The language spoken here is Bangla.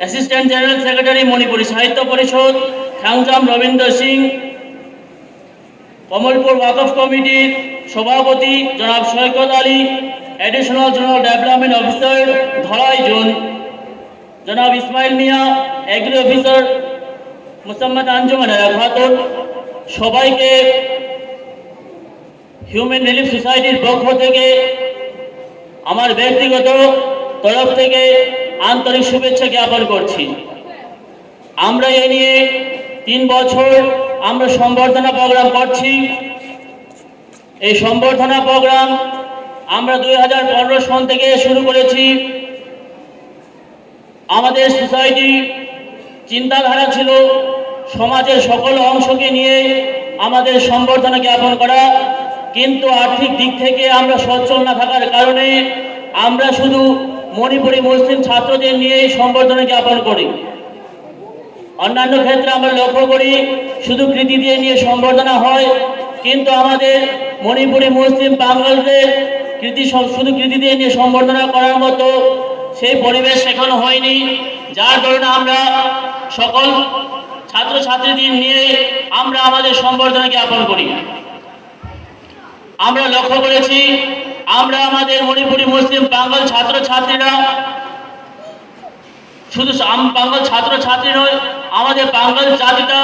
অ্যাসিস্ট্যান্ট জেনারেল সেক্রেটারি মণিপুরী সাহিত্য পরিষদ খ্যাংজাম রবীন্দ্র সিং, কমলপুর ওয়াকফ কমিটির সভাপতি জনাব Saikat Ali, additional general development officer Dhalai zone জনাব ইসমাইল মিয়া, এগ্রি অফিসার মোসাম্মদ আঞ্জুমান খাতুন, সবাইকে হিউম্যান রিলিফ সোসাইটির পক্ষ থেকে আমার ব্যক্তিগত তরফ থেকে আন্তরিক শুভেচ্ছা জ্ঞাপন করছি। আমরা এ নিয়ে 3 বছর আমরা সম্বর্ধনা প্রোগ্রাম করছি। এই সম্বর্ধনা প্রোগ্রাম আমরা 2015 সন থেকে শুরু করেছি। আমাদের সোসাইটি চিন্তাধারা ছিল সমাজের সকল অংশকে নিয়ে আমাদের সম্বর্ধনা জ্ঞাপন করা, কিন্তু আর্থিক দিক থেকে আমরা সচ্ছল না থাকার কারণে আমরা শুধু মণিপুরী মুসলিম ছাত্রদের নিয়ে সম্বর্ধনা জ্ঞাপন করি। অন্যান্য ক্ষেত্রে আমরা লক্ষ্য করি শুধু কৃতি দিয়ে নিয়ে সম্বর্ধনা হয়, কিন্তু আমাদের মণিপুরী মুসলিম বাঙালিদের শুধু কৃতি দিয়ে নিয়ে সম্বর্ধনা করার মতো সেই পরিবেশ শেখানো হয়নি, যার কারণে আমরা সকল ছাত্রছাত্রীদের নিয়ে আমরা আমাদের সম্বর্ধনা জ্ঞাপন করি। আমরা লক্ষ্য করেছি আমরা আমাদের মণিপুরী মুসলিম বাঙাল ছাত্রছাত্রীরা শুধু বাঙাল ছাত্রছাত্রী নয়, আমাদের বাঙাল জাতিটা